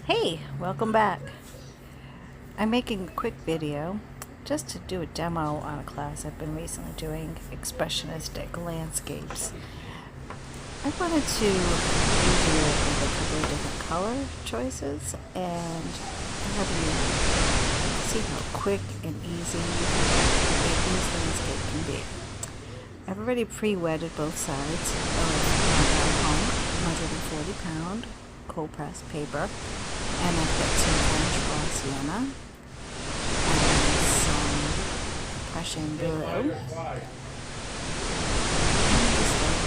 Hey, welcome back. I'm making a quick video just to do a demo on a class I've been recently doing, expressionistic landscapes. I wanted to do it with a couple of different color choices and have you see how quick and easy this landscape can be. I've already pre-wetted both sides of my baohoang 140-pound cold pressed paper, and I've got some French raw sienna and some Prussian blue. I'm just like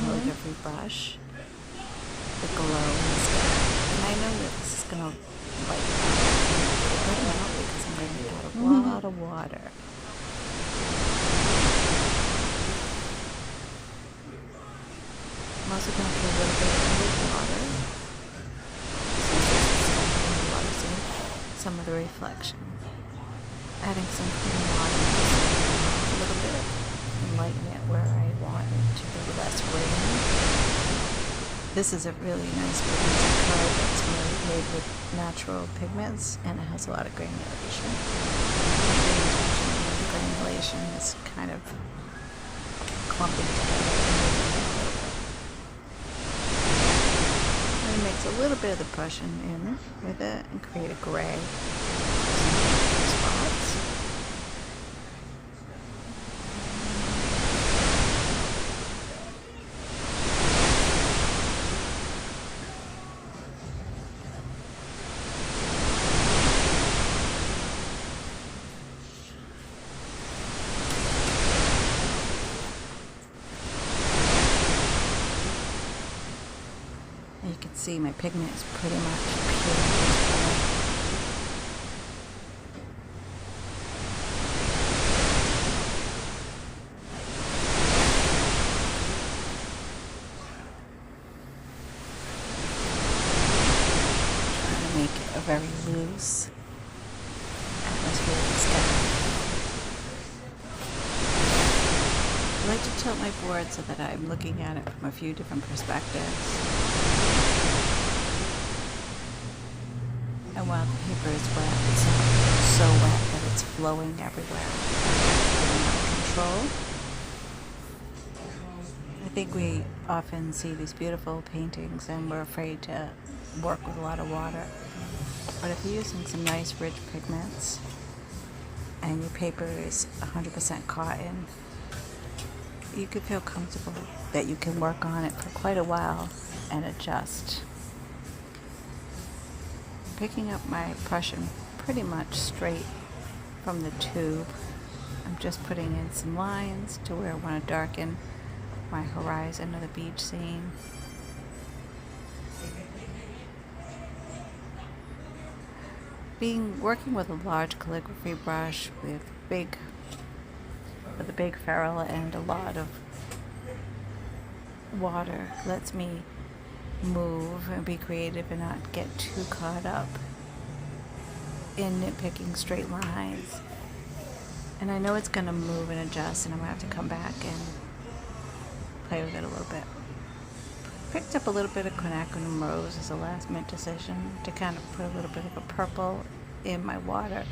calligraphy brush, the glow in the sky. And I know that this is going to lighten out because I'm going to add a lot of water. I'm also going to put a little bit of water, some of the reflection. Adding some clean water just a little bit and lighten it where I want it to be less grainy. This is a really nice pigmented color that's made with natural pigments, and it has a lot of granulation. The granulation is kind of clumping together. Mix a little bit of the Prussian in with it and create a gray spots. You can see my pigment is pretty much pure at this point. Trying to make it a very loose atmospheric sky. I like to tilt my board so that I'm looking at it from a few different perspectives. And while the paper is wet, it's not so wet that it's flowing everywhere. Out of control. I think we often see these beautiful paintings and we're afraid to work with a lot of water. But if you're using some nice rich pigments and your paper is 100% cotton, you can feel comfortable that you can work on it for quite a while and adjust. Picking up my Prussian pretty much straight from the tube. I'm just putting in some lines to where I want to darken my horizon of the beach scene. Working with a large calligraphy brush with a big ferrule and a lot of water lets me move and be creative and not get too caught up in nitpicking straight lines. And I know it's going to move and adjust, and I'm going to have to come back and play with it a little bit. Picked up a little bit of quinacridone rose as a last minute decision to kind of put a little bit of a purple in my water,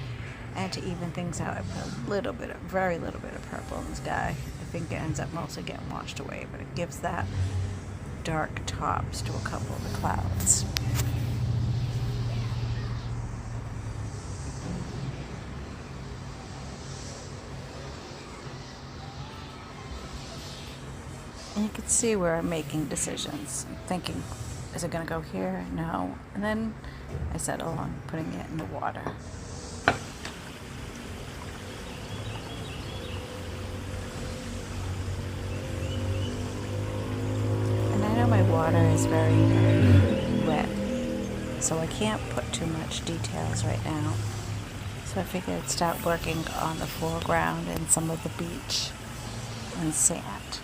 and to even things out I put very little bit of purple in the sky. I think it ends up mostly getting washed away, but it gives that dark tops to a couple of the clouds. And you can see where I'm making decisions. I'm thinking, is it going to go here? No. And then I settle on putting it in the water. My water is very, very wet, so I can't put too much details right now. So I figured I'd start working on the foreground and some of the beach and sand.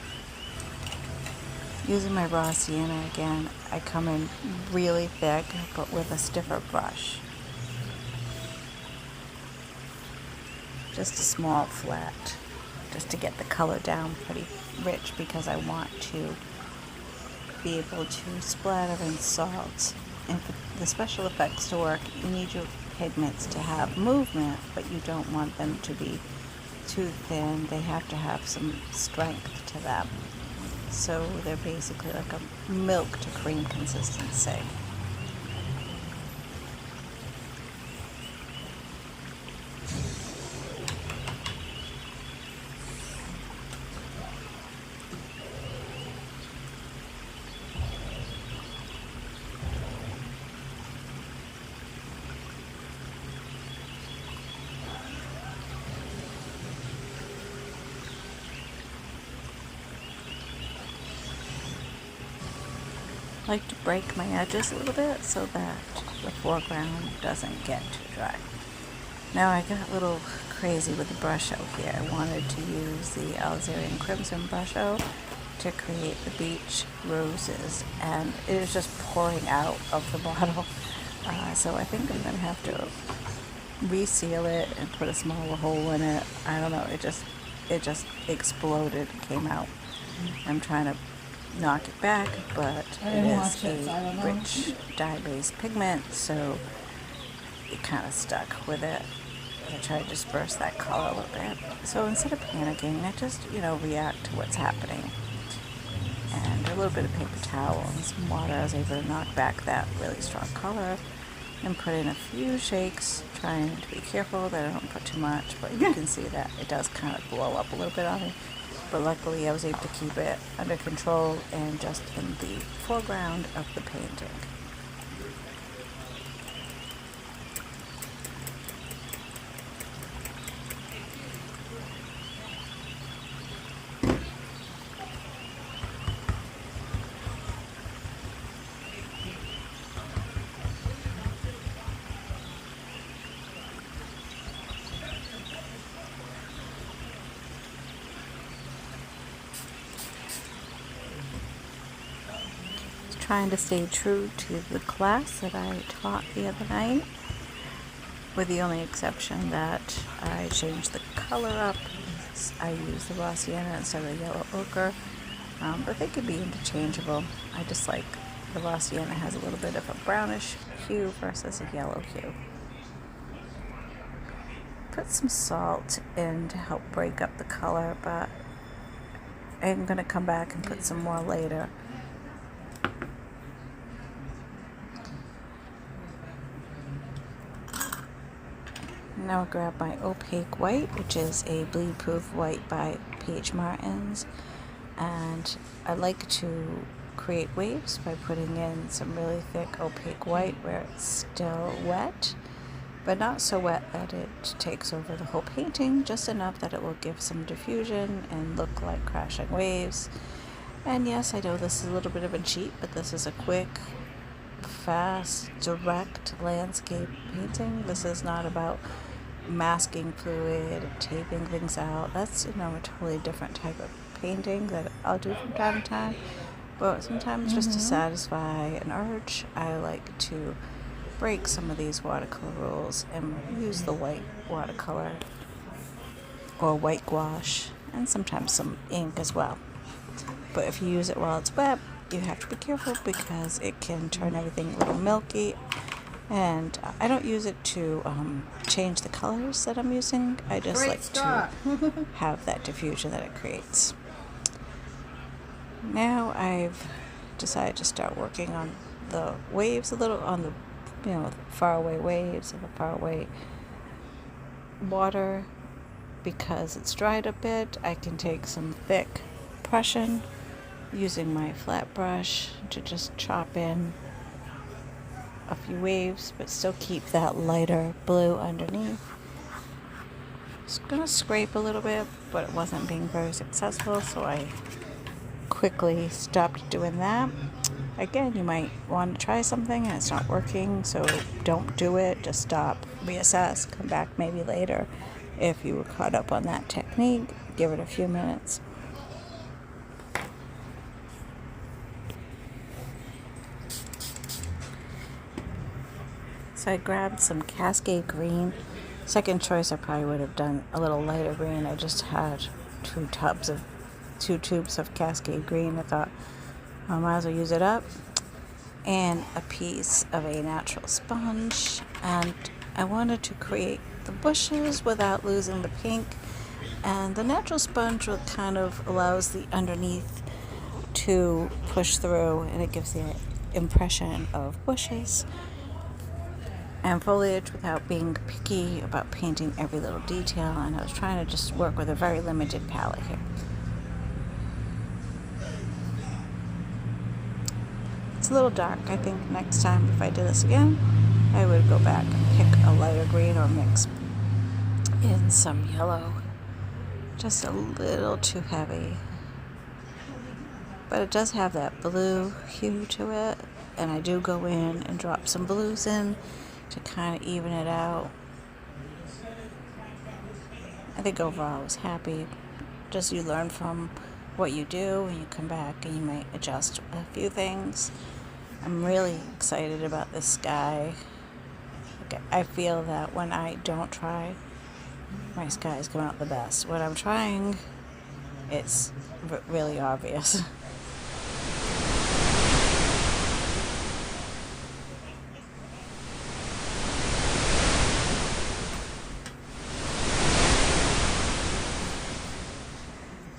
Using my raw sienna again, I come in really thick, but with a stiffer brush. Just a small flat, just to get the color down pretty rich, because I want to be able to splatter in salt And for the special effects to work, you need your pigments to have movement, but you don't want them to be too thin. They have to have some strength to them. So they're basically like a milk to cream consistency. I like to break my edges a little bit so that the foreground doesn't get too dry. Now I got a little crazy with the brush out here. I wanted to use the Alizarin Crimson brush out to create the beach roses, and it was just pouring out of the bottle. So I think I'm going to have to reseal it and put a smaller hole in it. I don't know, it just exploded, came out. I'm trying to knock it back, but it is a rich dye-based pigment, so it kind of stuck with it. I try to disperse that color a little bit. So instead of panicking, I just, react to what's happening. And a little bit of paper towel and some water, I was able to knock back that really strong color and put in a few shakes, trying to be careful that I don't put too much, but you can see that it does kind of blow up a little bit on me. But luckily I was able to keep it under control and just in the foreground of the painting. Trying to stay true to the class that I taught the other night, with the only exception that I changed the color up. I used the raw sienna instead of the yellow ochre, but they could be interchangeable. I just like the raw sienna has a little bit of a brownish hue versus a yellow hue. Put some salt in to help break up the color, but I'm going to come back and put some more later. Now I'll grab my opaque white, which is a bleed proof white by P.H. Martin's, and I like to create waves by putting in some really thick opaque white where it's still wet, but not so wet that it takes over the whole painting, just enough that it will give some diffusion and look like crashing waves. And yes, I know this is a little bit of a cheat, but this is a quick, fast, direct landscape painting. This is not about masking fluid, taping things out. That's, a totally different type of painting that I'll do from time to time. But sometimes just to satisfy an urge, I like to break some of these watercolor rules and use the white watercolor or white gouache, and sometimes some ink as well. But if you use it while it's wet, you have to be careful because it can turn everything a little milky. And I don't use it to change the colors that I'm using. I just like to have that diffusion that it creates. Now I've decided to start working on the waves a little, on the faraway waves and the faraway water. Because it's dried a bit, I can take some thick Prussian using my flat brush to just chop in a few waves, but still keep that lighter blue underneath. Just gonna scrape a little bit, but it wasn't being very successful, so I quickly stopped doing that. Again, you might want to try something and it's not working, so don't do it. Just stop, reassess, come back maybe later. If you were caught up on that technique, give it a few minutes. So I grabbed some Cascade green. Second choice, I probably would have done a little lighter green. I just had two tubes of Cascade green. I thought I might as well use it up. and a piece of a natural sponge, and I wanted to create the bushes without losing the pink, and the natural sponge will kind of allows the underneath to push through, and it gives the impression of bushes and foliage without being picky about painting every little detail. And I was trying to just work with a very limited palette here. It's a little dark. I think next time if I did this again, I would go back and pick a lighter green or mix in some yellow. Just a little too heavy. But it does have that blue hue to it, and I do go in and drop some blues in to kind of even it out. I think overall I was happy. Just you learn from what you do and you come back and you might adjust a few things. I'm really excited about this sky. I feel that when I don't try, my skies come out the best. When I'm trying, it's really obvious.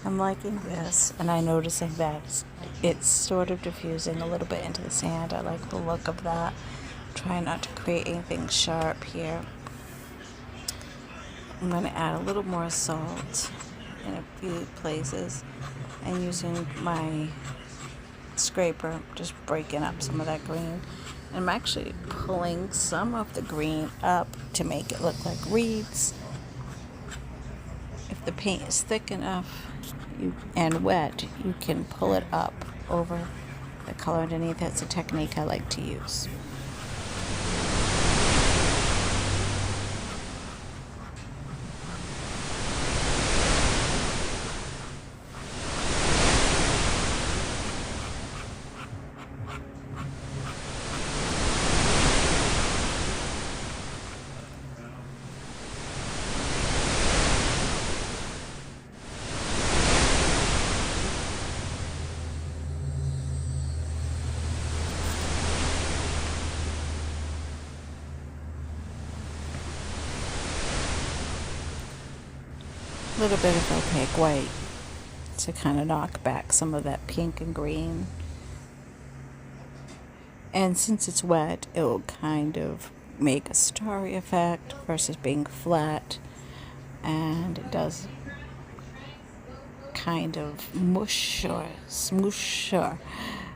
I'm liking this, and I'm noticing that it's sort of diffusing a little bit into the sand. I like the look of that. I'm trying not to create anything sharp here. I'm going to add a little more salt in a few places, and using my scraper, just breaking up some of that green. And I'm actually pulling some of the green up to make it look like reeds. If the paint is thick enough and wet, you can pull it up over the color underneath. That's a technique I like to use. A little bit of opaque white to kind of knock back some of that pink and green. And since it's wet, it will kind of make a starry effect versus being flat. And it does kind of mush or smoosh or,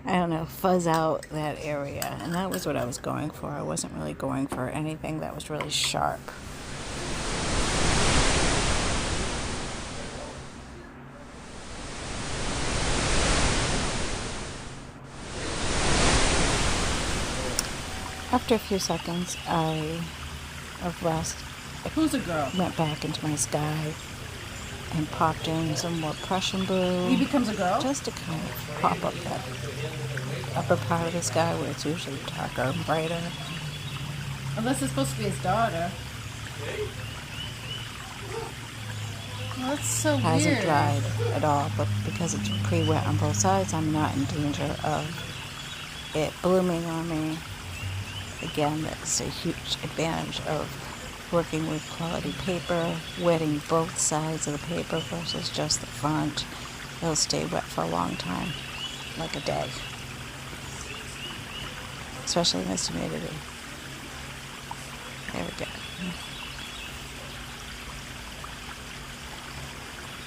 I don't know, fuzz out that area. And that was what I was going for. I wasn't really going for anything that was really sharp. After a few seconds of rest, I went back into my sky and popped in some more Prussian blue. He becomes a girl? Just to kind of pop up that upper part of the sky where it's usually darker and brighter. Unless it's supposed to be his daughter. Well, that's so Hasn't weird. dried at all, but because it's pre-wet on both sides, I'm not in danger of it blooming on me. Again, that's a huge advantage of working with quality paper, wetting both sides of the paper versus just the front. It'll stay wet for a long time, like a day, especially in this humidity. There we go.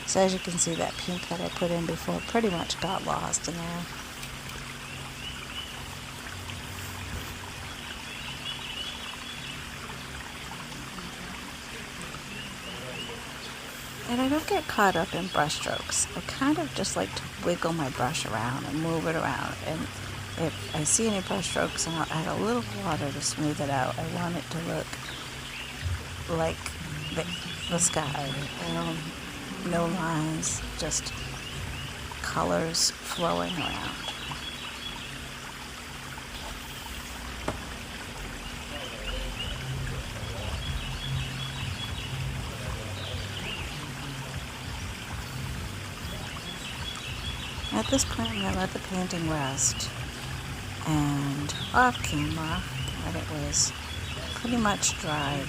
So as you can see, that pink that I put in before pretty much got lost in there. And I don't get caught up in brush strokes. I kind of just like to wiggle my brush around and move it around. And if I see any brush strokes, I'll add a little water to smooth it out. I want it to look like the sky. No lines, just colors flowing around. At this point, I'm going to let the painting rest and off camera when it was pretty much dry.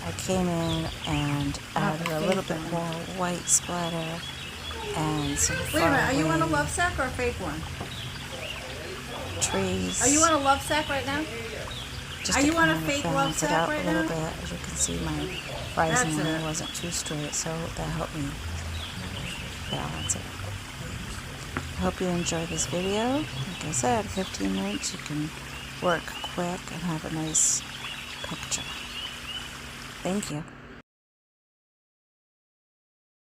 I came in and added a little bit more white splatter and some Wait a minute, are you on a faraway love sack or a fake one? trees. Are you on a love sack right now? Just Are to you on a kind of fake love balance it sack out right a little now? bit. As you can see, my rising That's line it. wasn't too straight, so that helped me balance it. I hope you enjoy this video. Like I said, 15 minutes, you can work quick and have a nice picture. Thank you.